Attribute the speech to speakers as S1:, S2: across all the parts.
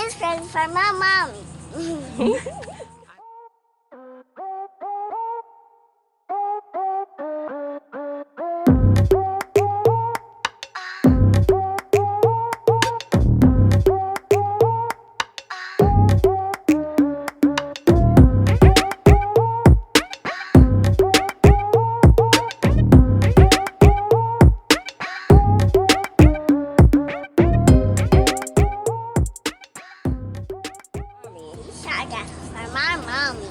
S1: This is for my mommy. Shot glass for my mommy.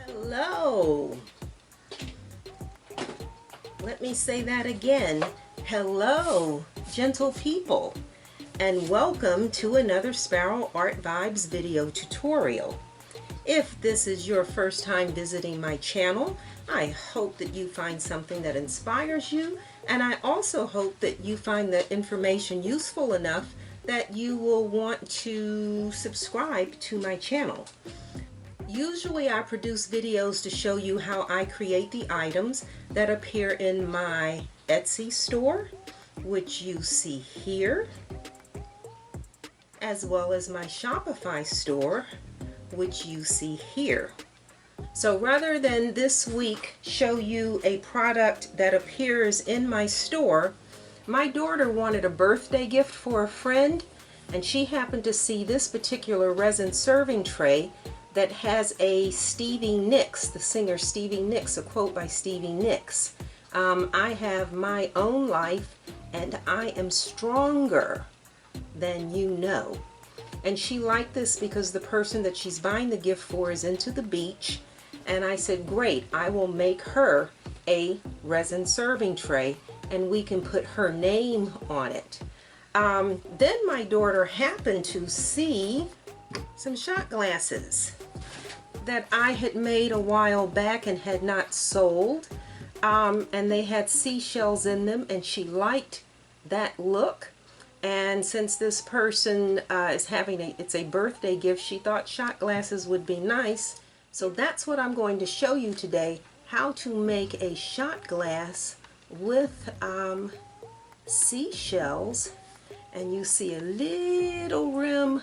S2: Hello. Let me say that again. Hello, gentle people, and welcome to another Sparrow Art Vibes video tutorial. If this is your first time visiting my channel, I hope that you find something that inspires you, and I also hope that you find the information useful enough that you will want to subscribe to my channel. Usually I produce videos to show you how I create the items that appear in my Etsy store, which you see here, as well as my Shopify store, which you see here. So rather than this week show you a product that appears in my store, my daughter wanted a birthday gift for a friend, and she happened to see this particular resin serving tray that has a Stevie Nicks, the singer Stevie Nicks, a quote by Stevie Nicks. I have my own life and I am stronger than you know. And she liked this because the person that she's buying the gift for is into the beach. And I said, great, I will make her a resin serving tray and we can put her name on it. Then my daughter happened to see some shot glasses that I had made a while back and had not sold. And they had seashells in them, and she liked that look. And since this person is having it's a birthday gift, she thought shot glasses would be nice. So that's what I'm going to show you today, how to make a shot glass with seashells. And you see a little rim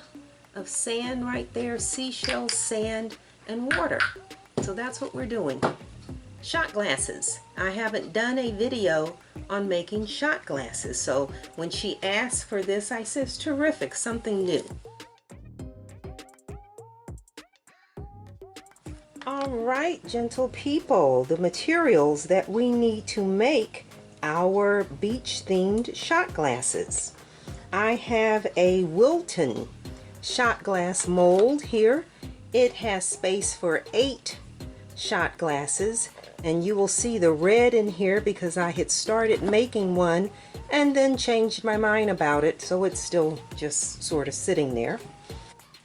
S2: of sand right there, seashells, sand, and water. So that's what we're doing. Shot glasses. I haven't done a video on making shot glasses, so when she asked for this, I said, terrific, something new. All right, gentle people, the materials that we need to make our beach-themed shot glasses. I have a Wilton shot glass mold here. It has space for 8 shot glasses, and you will see the red in here because I had started making one and then changed my mind about it, so it's still just sort of sitting there.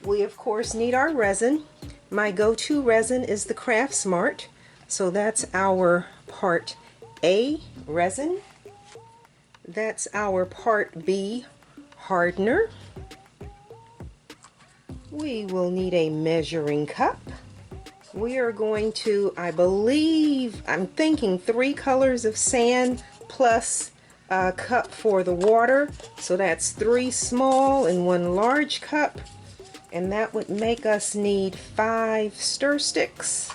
S2: We of course need our resin. My go-to resin is the Craft Smart, so that's our part A resin. That's our part B hardener. We will need a measuring cup. We are going to, I'm thinking 3 colors of sand plus a cup for the water. So that's 3 small and 1 large cup. And that would make us need 5 stir sticks.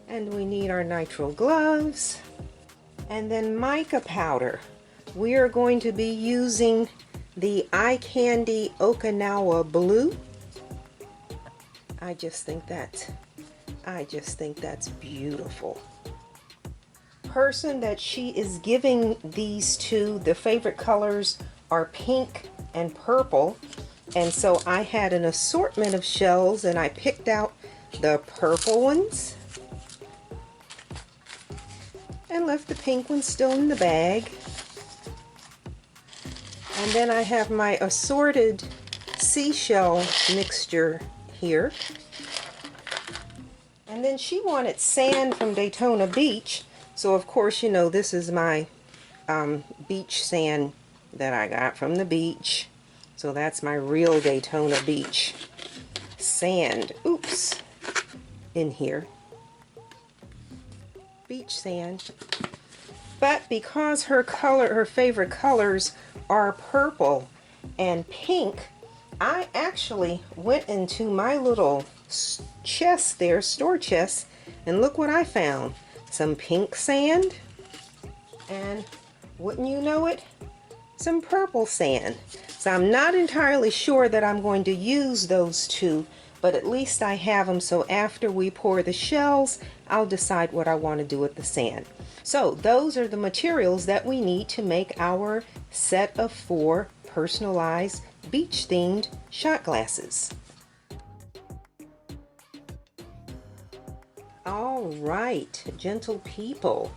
S2: And we need our nitrile gloves. And then mica powder. We are going to be using the Eye Candy Okinawa Blue. I just think that's beautiful. Person that she is giving these to, the favorite colors are pink and purple, and so I had an assortment of shells and I picked out the purple ones and left the pink ones still in the bag. And then I have my assorted seashell mixture here. And then she wanted sand from Daytona Beach, so of course, you know, this is my beach sand that I got from the beach. So that's my real Daytona Beach. sand, oops, in here. Beach sand. But because her favorite colors are purple and pink, I actually went into my little chest there, store chest, and look what I found. Some pink sand, and wouldn't you know it, some purple sand. So I'm not entirely sure that I'm going to use those two, but at least I have them, so after we pour the shells, I'll decide what I want to do with the sand. So those are the materials that we need to make our set of 4 personalized beach themed shot glasses. All right, gentle people,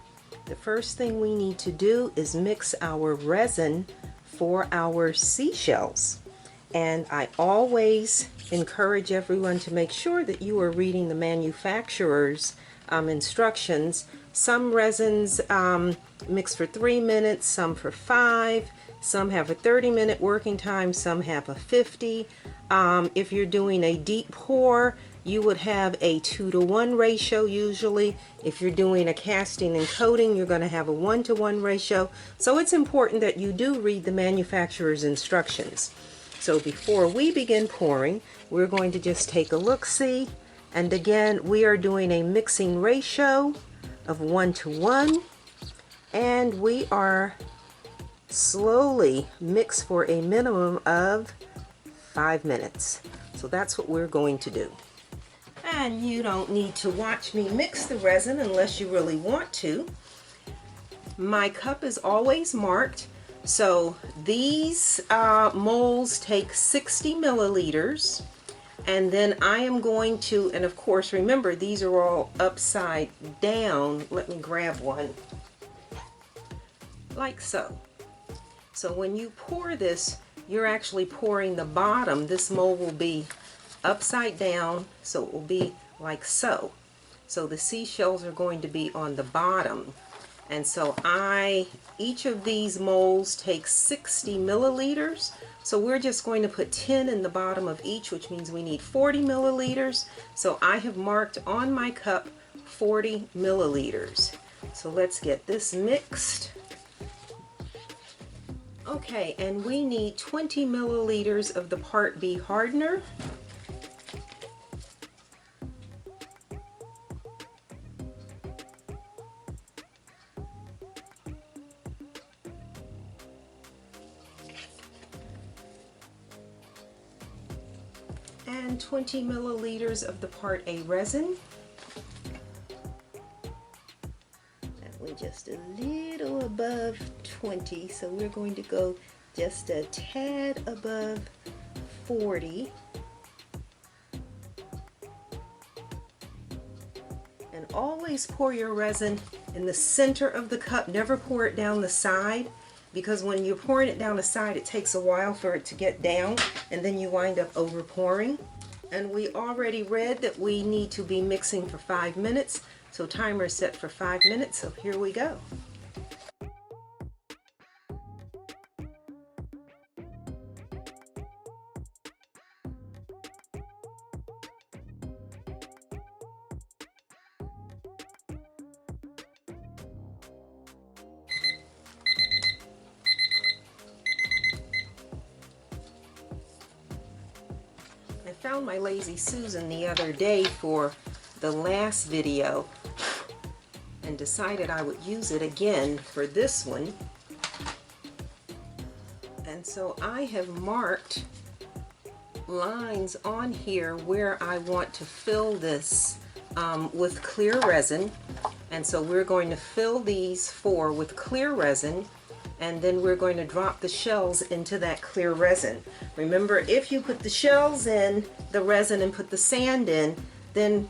S2: the first thing we need to do is mix our resin for our seashells. And I always encourage everyone to make sure that you are reading the manufacturer's instructions. Some resins mix for 3 minutes, some for 5, some have a 30-minute working time, some have a 50. If you're doing a deep pour, you would have a 2-to-1 ratio usually. If you're doing a casting and coating, you're going to have a 1-to-1 ratio. So it's important that you do read the manufacturer's instructions. So before we begin pouring, we're going to just take a look-see. And again, we are doing a mixing ratio of 1-to-1. And we are slowly mix for a minimum of 5 minutes. So that's what we're going to do. And you don't need to watch me mix the resin unless you really want to. My cup is always marked. So these molds take 60 milliliters. And then I am going to, and of course remember these are all upside down. Let me grab one. Like so. So when you pour this, you're actually pouring the bottom. This mold will be upside down, so it will be like so. So the seashells are going to be on the bottom. And so each of these molds takes 60 milliliters. So we're just going to put 10 in the bottom of each, which means we need 40 milliliters. So I have marked on my cup 40 milliliters. So let's get this mixed. Okay, and we need 20 milliliters of the Part B hardener. And 20 milliliters of the Part A resin. We're just a little above 20, so we're going to go just a tad above 40. And always pour your resin in the center of the cup. Never pour it down the side, because when you're pouring it down the side, it takes a while for it to get down, and then you wind up over pouring. And we already read that we need to be mixing for 5 minutes. So timer is set for 5 minutes, so here we go. I found my Lazy Susan the other day for the last video and decided I would use it again for this one. And so I have marked lines on here where I want to fill this with clear resin. And so we're going to fill these 4 with clear resin, and then we're going to drop the shells into that clear resin. Remember, if you put the shells in the resin and put the sand in, then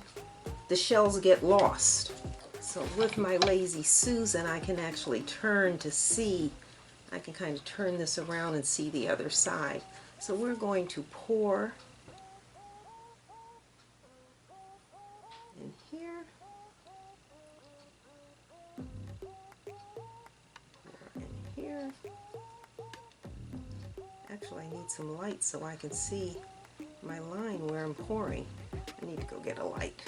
S2: the shells get lost. So with my Lazy Susan, I can actually turn to see, I can kind of turn this around and see the other side. So we're going to pour in here, pour in here. Actually, I need some light so I can see my line where I'm pouring. I need to go get a light.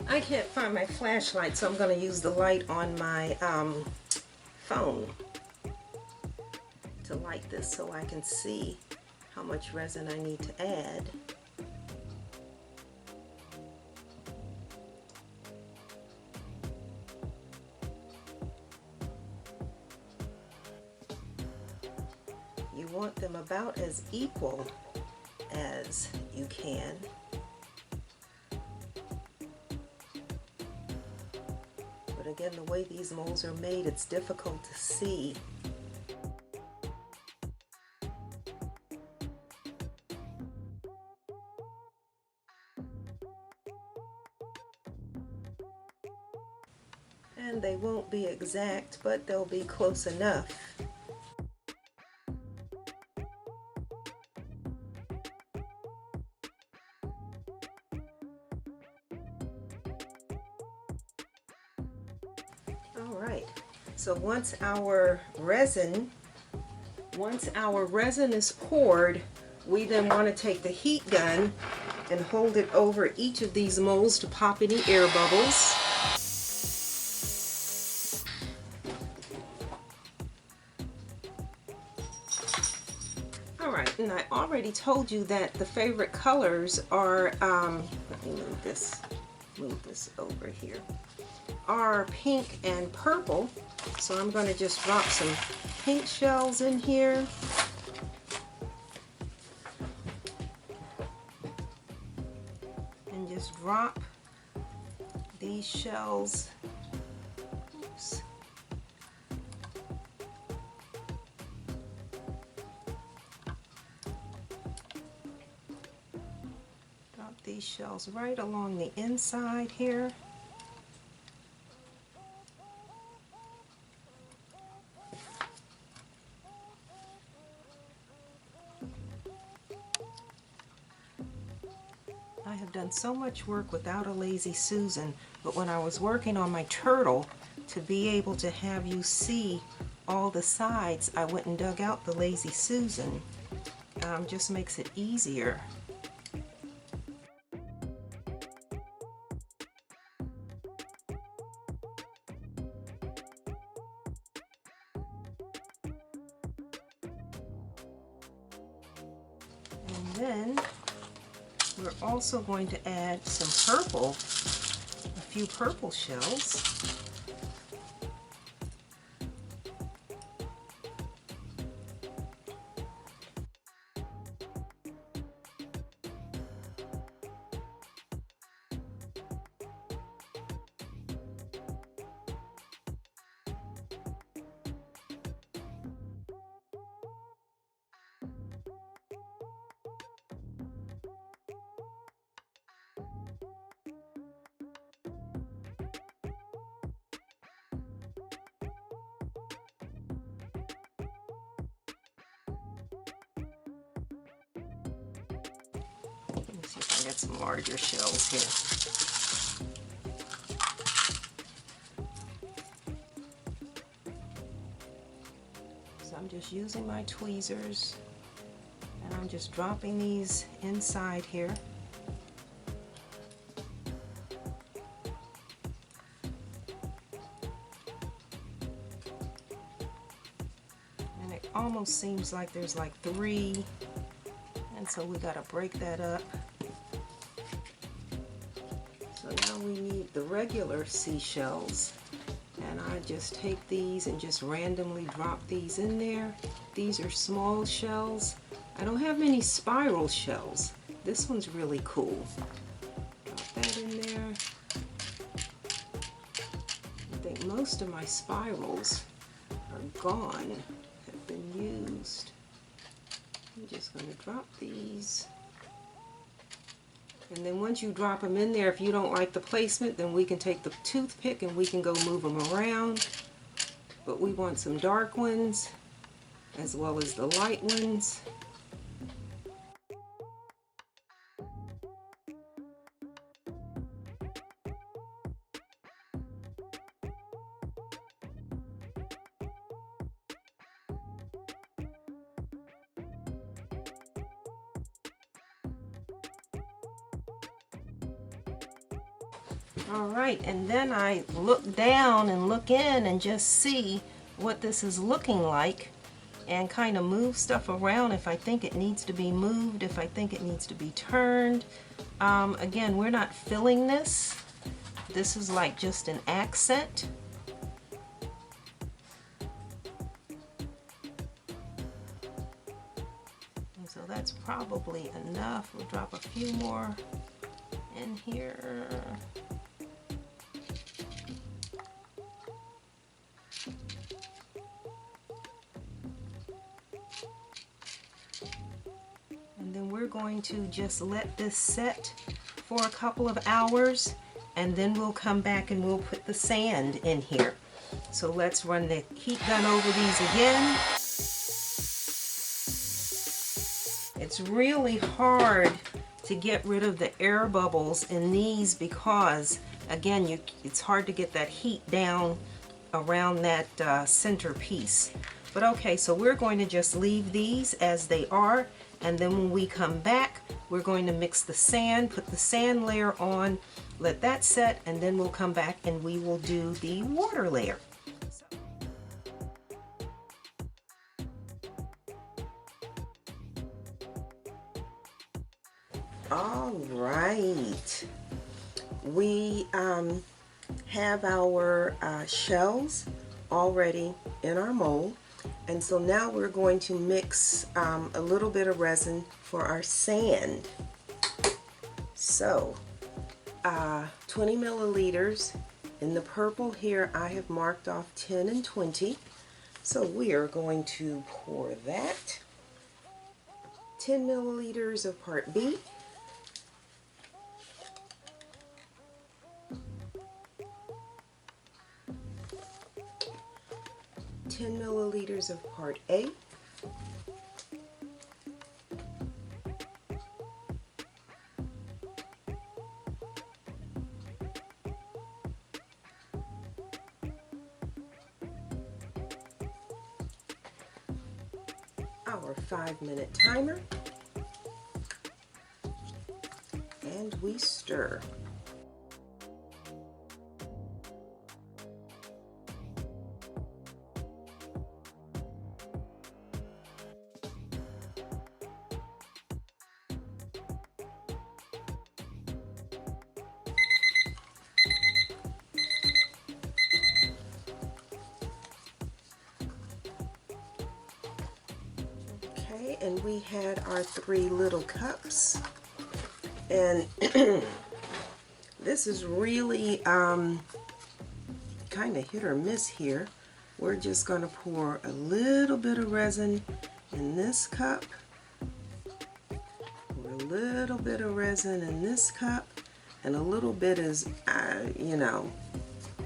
S2: I can't find my flashlight, so I'm going to use the light on my phone to light this so I can see how much resin I need to add. You want them about as equal as you can. But again, the way these molds are made, it's difficult to see. And they won't be exact, but they'll be close enough. Alright, so once our resin is poured, we then want to take the heat gun and hold it over each of these molds to pop any air bubbles. Alright, and I already told you that the favorite colors are, let me move this over here, are pink and purple. So I'm going to just drop some pink shells in here. And just drop these shells. Oops. Drop these shells right along the inside here. I have done so much work without a Lazy Susan, but when I was working on my turtle, to be able to have you see all the sides, I went and dug out the Lazy Susan. Just makes it easier. And then we're also going to add some purple, a few purple shells. Let me see if I can get some larger shells here. So I'm just using my tweezers and I'm just dropping these inside here. And it almost seems like there's like 3. And so we got to break that up. So now we need the regular seashells. And I just take these and just randomly drop these in there. These are small shells. I don't have many spiral shells. This one's really cool. Drop that in there. I think most of my spirals are gone, have been used. I'm just going to drop these. And then once you drop them in there, if you don't like the placement, then we can take the toothpick and we can go move them around. But we want some dark ones as well as the light ones. All right, and then I look down and look in and just see what this is looking like and kind of move stuff around if I think it needs to be moved, if I think it needs to be turned. Again, we're not filling this. This is like just an accent. And so that's probably enough. We'll drop a few more in here. And then we're going to just let this set for a couple of hours, and then we'll come back and we'll put the sand in here. So let's run the heat gun over these again. It's really hard to get rid of the air bubbles in these because, again, it's hard to get that heat down around that center piece. But okay, so we're going to just leave these as they are, and then when we come back, we're going to mix the sand, put the sand layer on, let that set, and then we'll come back and we will do the water layer. All right, we have our shells already in our mold, and so now we're going to mix a little bit of resin for our sand. So 20 milliliters. In the purple here I have marked off 10 and 20, so we are going to pour that. 10 milliliters of part B, 10 milliliters of part A, our 5-minute timer, and we stir. Okay, and we had our 3 little cups, and this is really kind of hit or miss here. We're just going to pour a little bit of resin in this cup, pour a little bit of resin in this cup, and a little bit is, you know,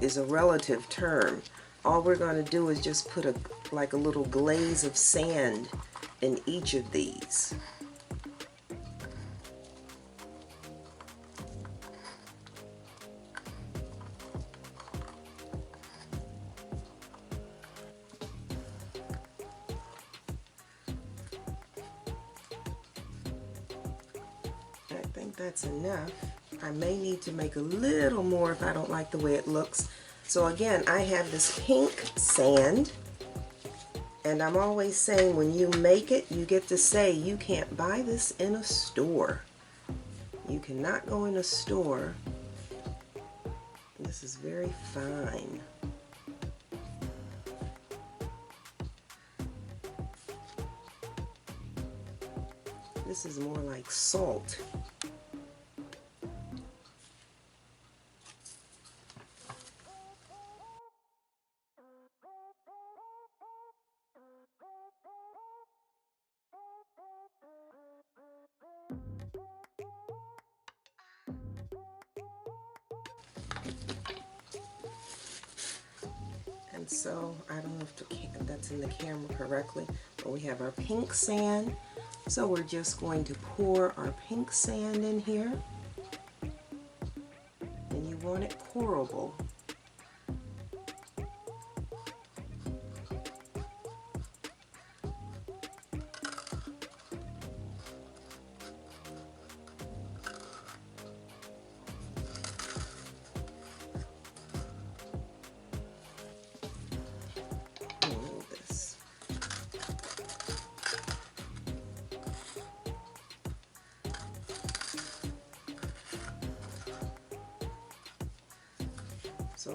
S2: is a relative term. All we're going to do is just put like a little glaze of sand in each of these. I think that's enough. I may need to make a little more if I don't like the way it looks. So again, I have this pink sand, and I'm always saying when you make it, you get to say you can't buy this in a store. You cannot go in a store. This is very fine. This is more like salt. And so, I don't know if that's in the camera correctly, but we have our pink sand. So we're just going to pour our pink sand in here. And you want it pourable.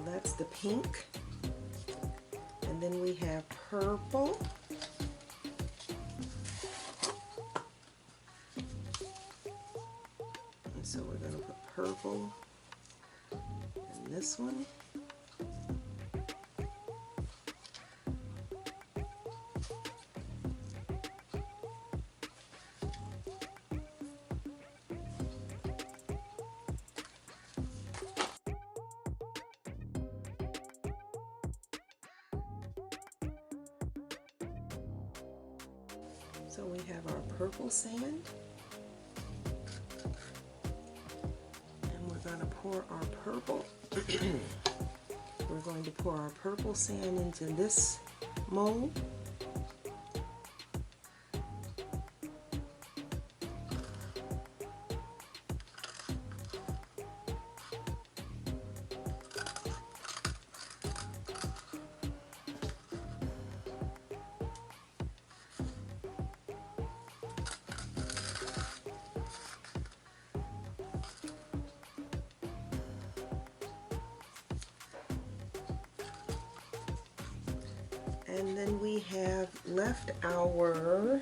S2: So that's the pink. And then we have purple. And so we're going to put purple in this one. So we have our purple sand, and we're going to pour our purple. We're going to pour our purple sand into this mold. And then we have left our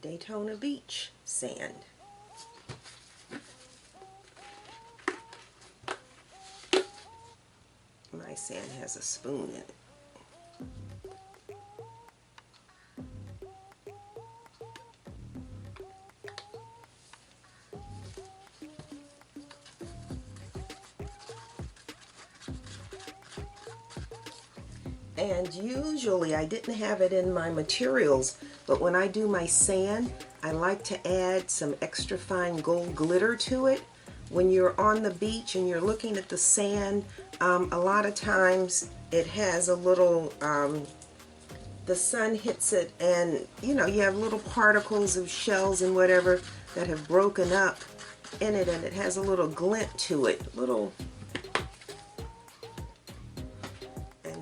S2: Daytona Beach sand. My sand has a spoon in it. And usually I didn't have it in my materials, but when I do my sand, I like to add some extra fine gold glitter to it. When you're on the beach and you're looking at the sand, a lot of times it has a little, the sun hits it and you know, you have little particles of shells and whatever that have broken up in it, and it has a little glint to it,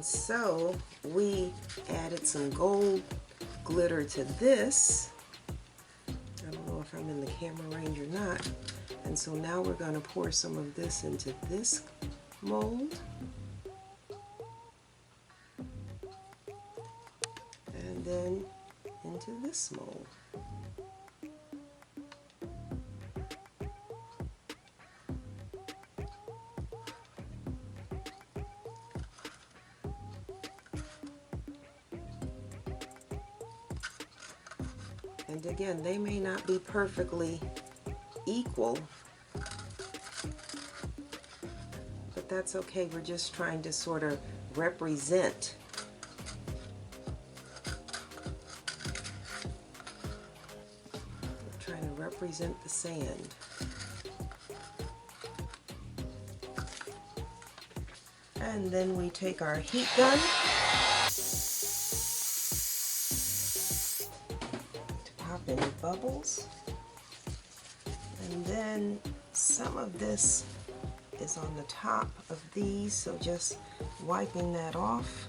S2: so we added some gold glitter to this. I don't know if I'm in the camera range or not. And so now we're going to pour some of this into this mold. And then into this mold. And again, they may not be perfectly equal, but that's okay. We're just trying to sort of represent. We're trying to represent the sand. And then we take our heat gun any bubbles, and then some of this is on the top of these, so just wiping that off.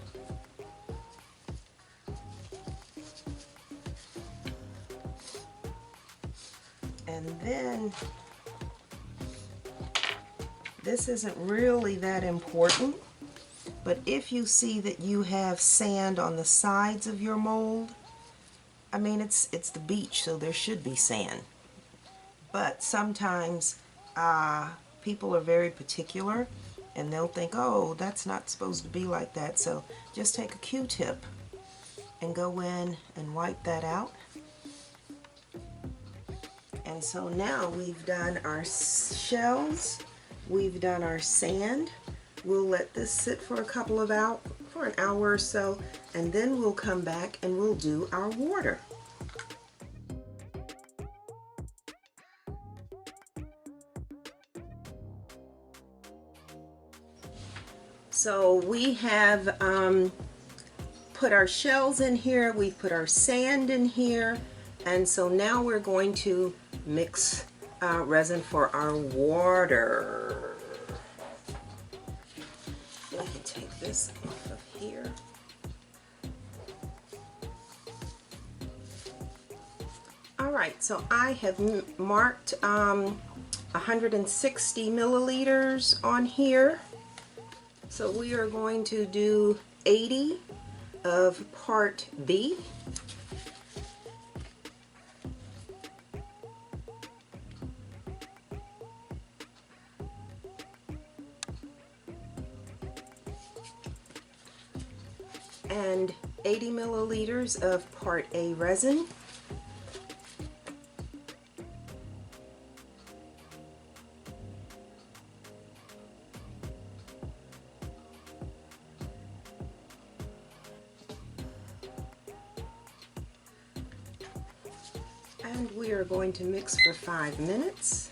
S2: And then this isn't really that important, but if you see that you have sand on the sides of your mold, I mean, it's the beach, so there should be sand. But sometimes people are very particular, and they'll think, oh, that's not supposed to be like that. So just take a Q-tip and go in and wipe that out. And so now we've done our shells, we've done our sand. We'll let this sit for an hour or so, and then we'll come back and we'll do our water. So we have put our shells in here, we've put our sand in here, and so now we're going to mix resin for our water. Let me take this off of here. Alright, so I have marked 160 milliliters on here, So we are going to do 80 of part B. And 80 milliliters of part A resin. And we are going to mix for 5 minutes.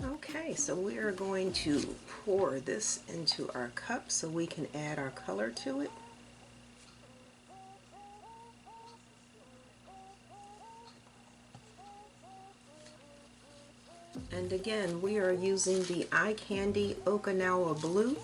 S2: Okay, so we are going to pour this into our cup so we can add our color to it. And again, we are using the Eye Candy Okinawa Blue.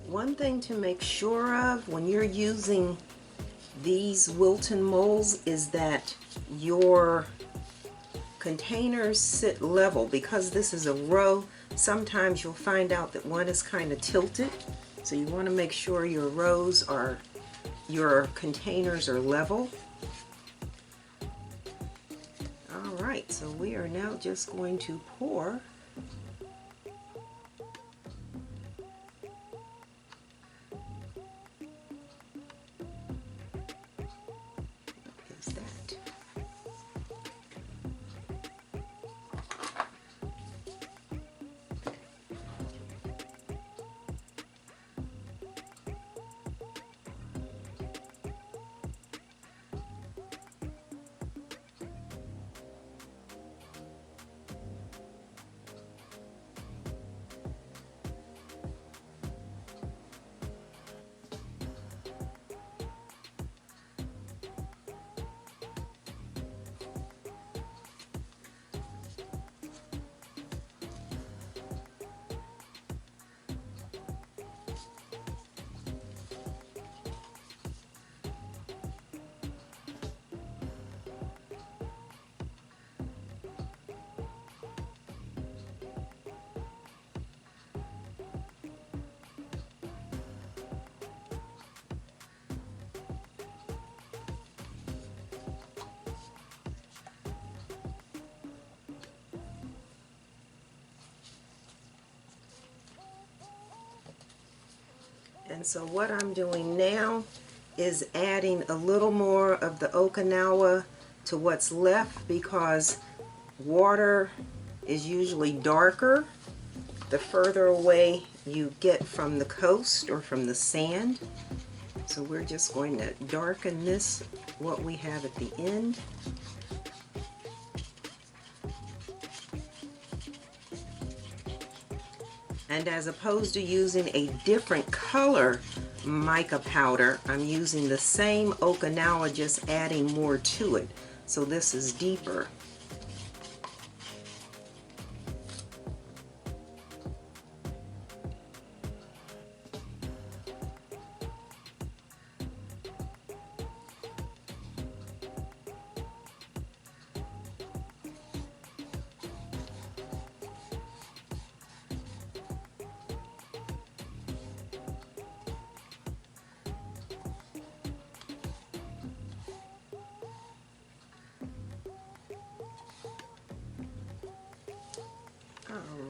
S2: One thing to make sure of when you're using these Wilton molds is that your containers sit level. Because this is a row, sometimes you'll find out that one is kind of tilted. So you want to make sure your rows are, your containers are level. Alright, so we are now just going to pour. And so what I'm doing now is adding a little more of the Okinawa to what's left, because water is usually darker the further away you get from the coast or from the sand. So we're just going to darken this, what we have at the end. And as opposed to using a different color mica powder, I'm using the same Okinawa, just adding more to it. So this is deeper.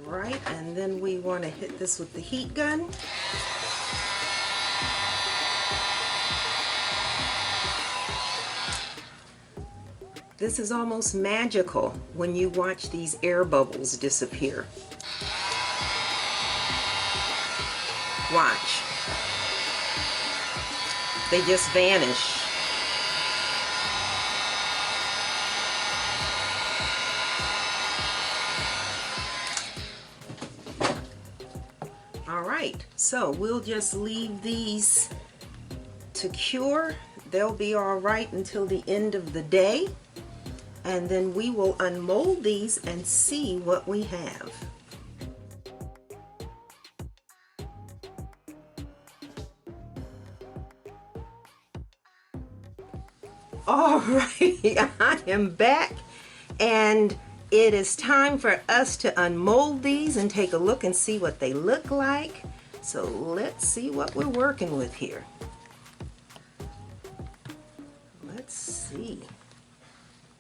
S2: Alright, and then we want to hit this with the heat gun. This is almost magical when you watch these air bubbles disappear. Watch. They just vanish. All right, so we'll just leave these to cure. They'll be all right until the end of the day, and then we will unmold these and see what we have. All right, I am back, and it is time for us to unmold these and take a look and see what they look like. So let's see what we're working with here. Let's see.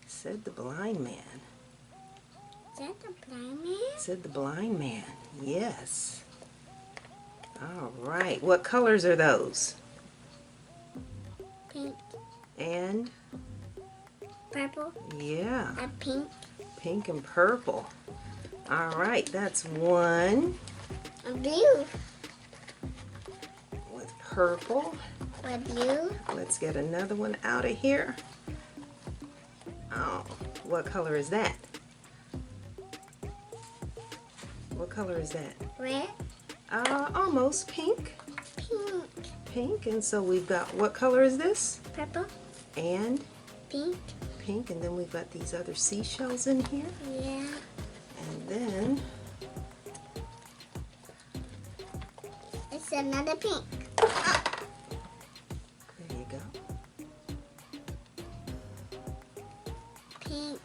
S2: Said the blind man.
S1: Is that the blind man?
S2: Said the blind man. Yes. All right. What colors are those?
S1: Pink.
S2: And?
S1: Purple.
S2: Yeah.
S1: A pink.
S2: Pink and purple. All right. That's one.
S1: A blue.
S2: With purple.
S1: A blue.
S2: Let's get another one out of here. Oh, what color is that? What color is that?
S1: Red.
S2: Almost pink.
S1: Pink.
S2: Pink, and so we've got, what color is this?
S1: Purple.
S2: And
S1: Pink.
S2: pink, and then we've got these other seashells in here.
S1: Yeah.
S2: And then
S1: It's another pink.
S2: there you go.
S1: Pink.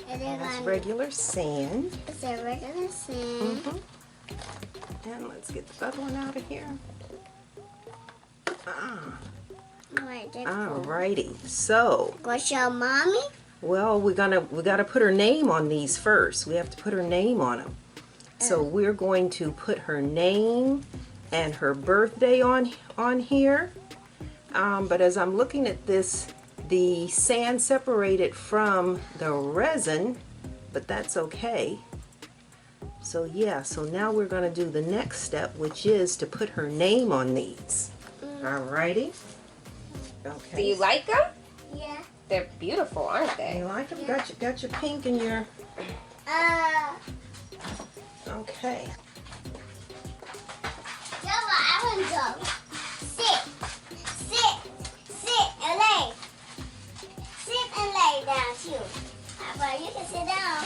S1: And then
S2: That's
S1: one.
S2: regular sand.
S1: It's a regular sand.
S2: And let's get the other one out of here.
S1: Alright, that's cool.
S2: Alrighty. So,
S1: Go show mommy.
S2: well, we gotta put her name on these first. We have to put her name on them. So we're going to put her name and her birthday on here. But as I'm looking at this, the sand separated from the resin, but that's okay. So yeah, so now we're going to do the next step, which is to put her name on these. Alrighty. Okay.
S3: Do you like them?
S1: Yeah.
S3: They're beautiful, aren't they?
S2: You like them? Got your pink and your... Okay.
S1: Java, I want to go. Sit and lay. Sit and lay down too. Papa, you can sit down.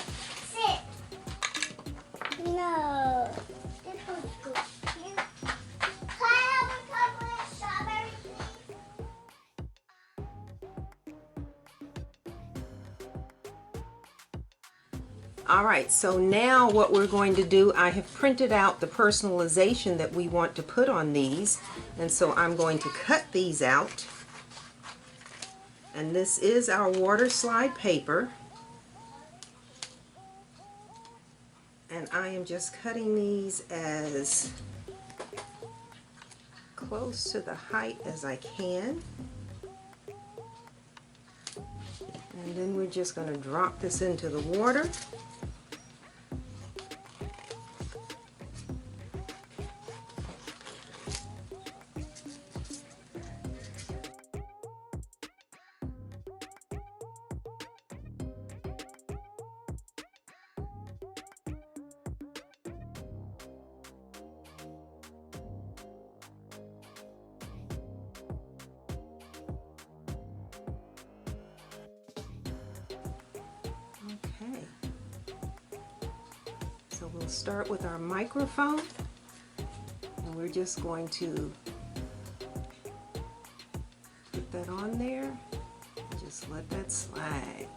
S1: Sit. No. This one's good. Can I have a couple of strawberries, please?
S2: Alright, so now what we're going to do, I have printed out the personalization that we want to put on these, and so I'm going to cut these out. And this is our water slide paper. And I am just cutting these as close to the height as I can. And then we're just going to drop this into the water. Okay, so we'll start with our microphone, and we're just going to put that on there and just let that slide.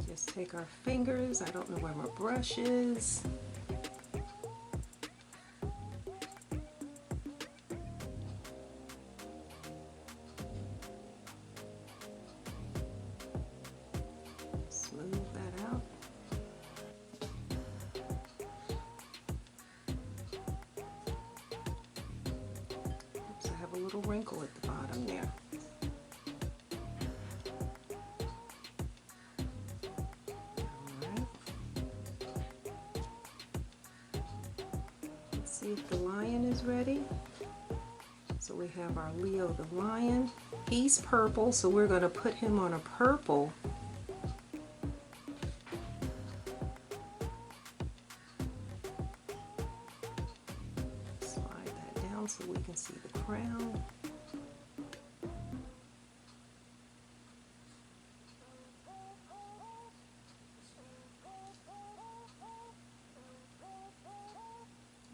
S2: Just take our fingers, I don't know where my brush is. little wrinkle at the bottom there. Alright. Let's see if the lion is ready. So we have our Leo the lion. He's purple, so we're going to put him on a purple. Slide that down so we can see the crown.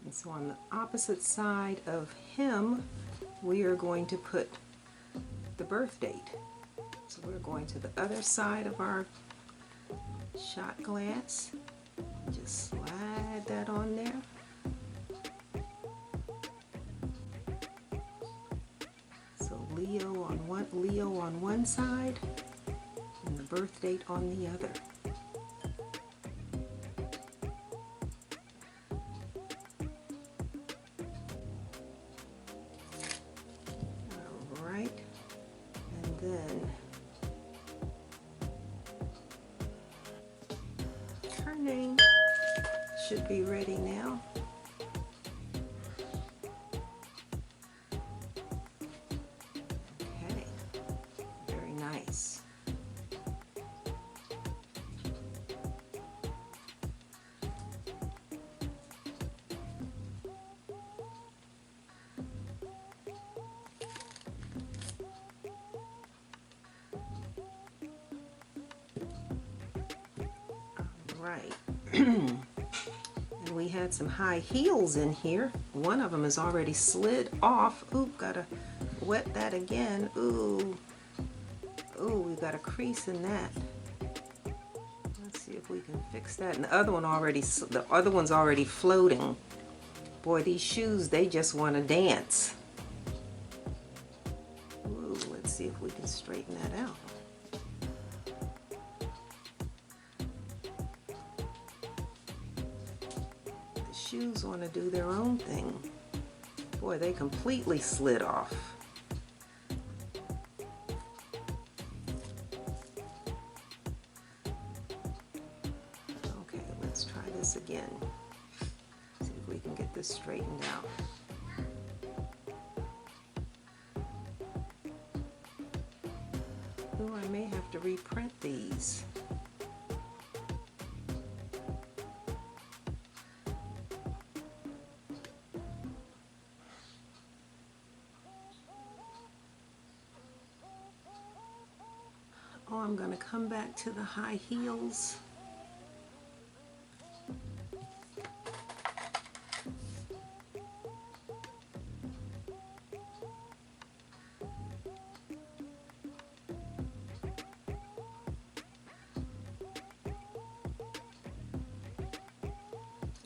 S2: And so on the opposite side of him, we are going to put the birth date. So we're going to the other side of our shot glass. Just slide that on there. So Leo on one side and the birth date on the other. Then her name should be ready now. Okay, very nice. Right. And we had some high heels in here. One of them is already slid off. Ooh, gotta wet that again. Ooh. Ooh, we got a crease in that. Let's see if we can fix that. And the other one's already floating. Boy, these shoes, they just want to dance. Ooh, let's see if we can straighten that out. Shoes want to do their own thing. Boy, they completely slid off. Okay, let's try this again. See if we can get this straightened out. Ooh, I may have to reprint these. Oh, I'm going to come back to the high heels.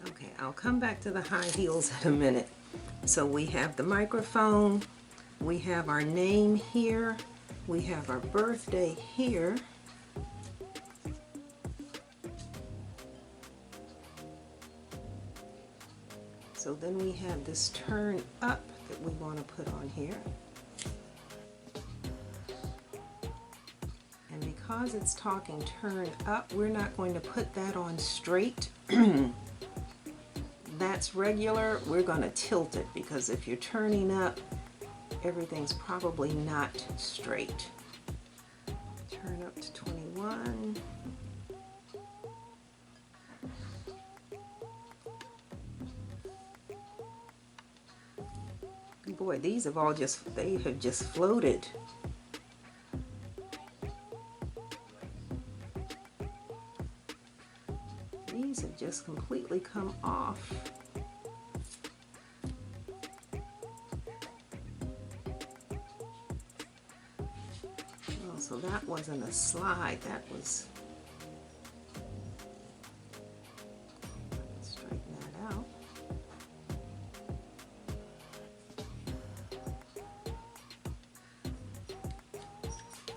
S2: Okay, I'll come back to the high heels in a minute. So we have the microphone, we have our name here. We have our birthday here. So then we have this turn up that we want to put on here. And because it's talking turn up, we're not going to put that on straight. That's regular. We're going to tilt it because if you're turning up, everything's probably not straight. Turn up to 21. Boy, these have all they have just floated. These have just completely come off. So that wasn't a slide, that was, straighten that out.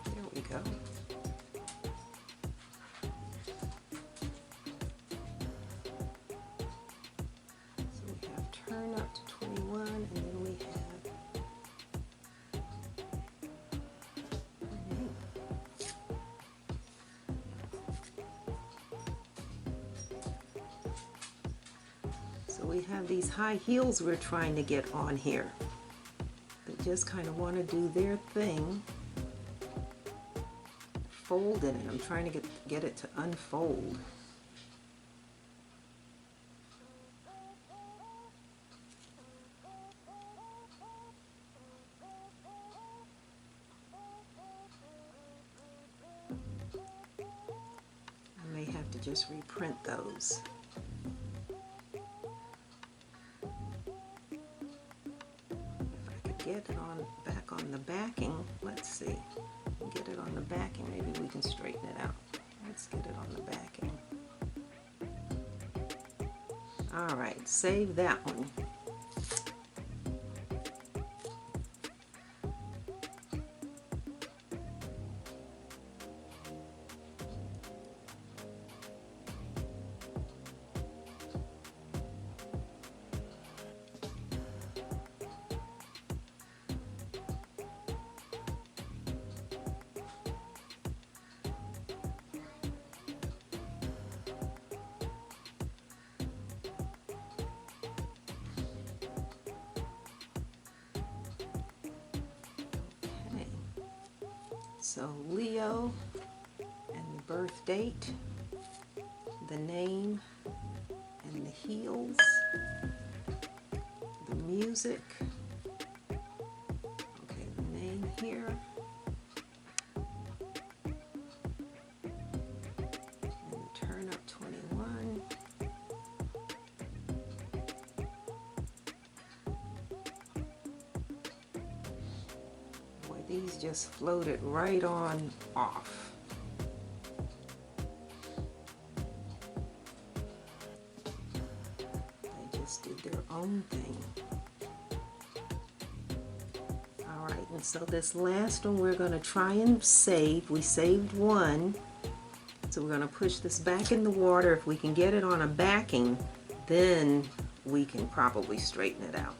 S2: There we go. So we have turn up to 21, and then we have we have these high heels we're trying to get on here. They just kind of want to do their thing. Folding it. I'm trying to get it to unfold. I may have to just reprint those. Get it on back on the backing. Let's see. Get it on the backing. Maybe we can straighten it out. Let's get it on the backing. All right, save that one. So Leo and the birth date, the name and the heels, the music, okay, the name here, and the turn up 21. These just floated right on off. They just did their own thing. All right, and so this last one we're going to try and save. We saved one. So we're going to push this back in the water. If we can get it on a backing, then we can probably straighten it out.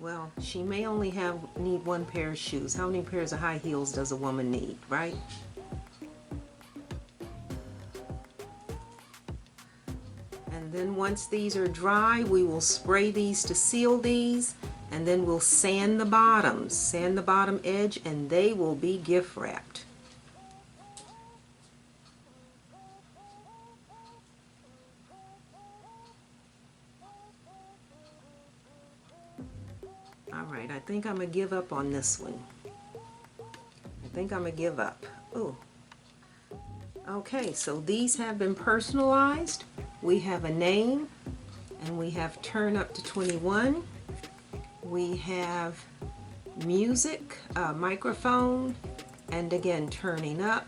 S2: Well, she may only need one pair of shoes. How many pairs of high heels does a woman need, right? And then once these are dry, we will spray these to seal these, and then we'll sand the bottoms, sand the bottom edge, and they will be gift wrapped. Alright, I think I'm going to give up on this one. I think I'm going to give up. Ooh. Okay, so these have been personalized. We have a name, and we have turn up to 21. We have music, microphone, and again turning up.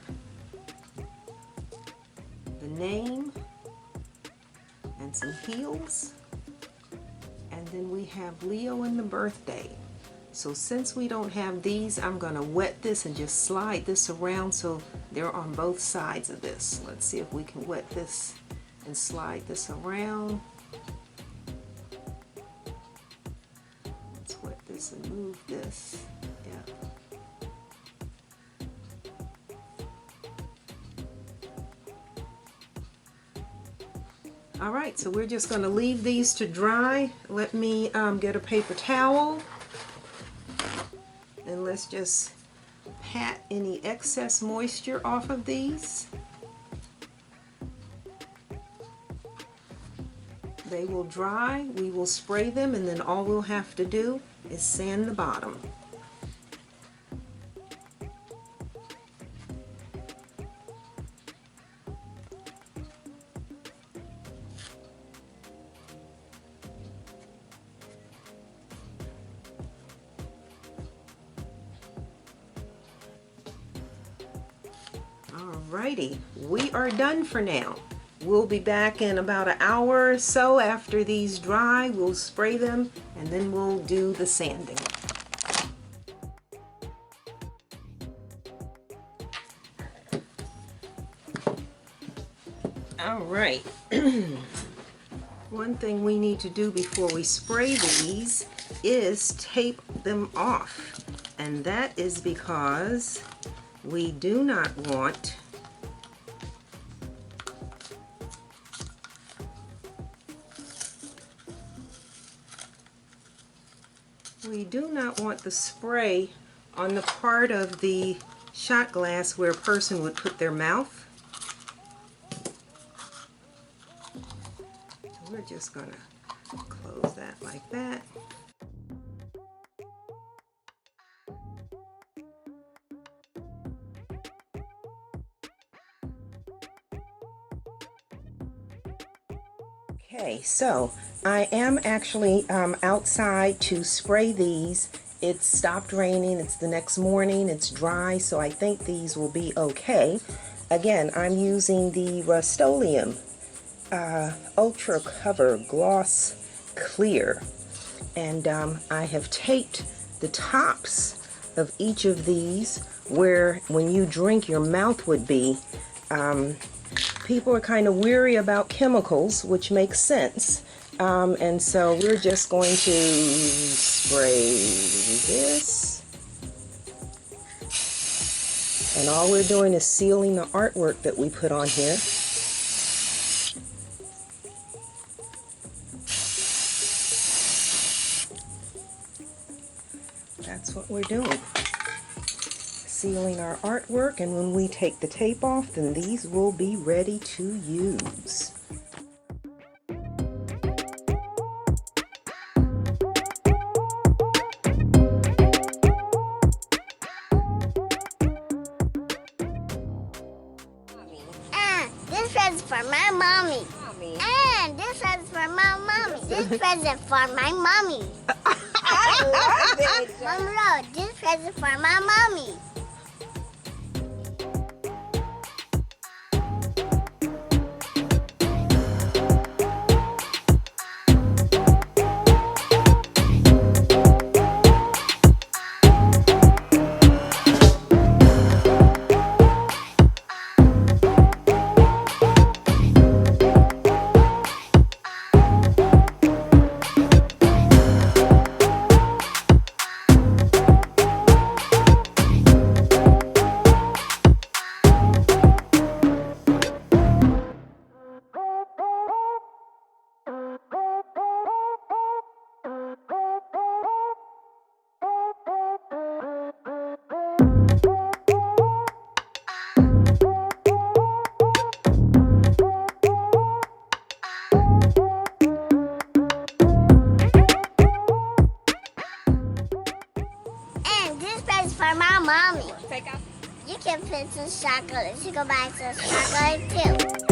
S2: The name, and some heels. And then we have Leo and the birthday. So since we don't have these, I'm going to wet this and just slide this around so they're on both sides of this. Let's see if we can wet this and slide this around. Let's wet this and move this. Yeah. All right, so we're just going to leave these to dry. Let me get a paper towel, and let's just pat any excess moisture off of these. They will dry, we will spray them, and then all we'll have to do is sand the bottom. Alrighty, we are done for now. We'll be back in about an hour or so after these dry. We'll spray them and then we'll do the sanding. Alright, one thing we need to do before we spray these is tape them off. And that is because we do not want We do not want the spray on the part of the shot glass where a person would put their mouth. So we're just going to close that like that. Okay, so I am actually outside to spray these. It's stopped raining, it's the next morning, it's dry, so I think these will be okay. Again, I'm using the Rust-Oleum Ultra Cover Gloss Clear, and I have taped the tops of each of these where when you drink your mouth would be. People are kind of weary about chemicals, which makes sense. And so we're just going to spray this. And all we're doing is sealing the artwork that we put on here. That's what we're doing. Sealing our artwork, and when we take the tape off, then these will be ready to use.
S1: And this present for my mommy. And this present for my mommy. This present for my mommy.
S3: I love it.
S1: Mom wrote this present for my mommy. And this present for my mommy.
S3: Take out.
S1: You can put some chocolate. You can buy some chocolate too.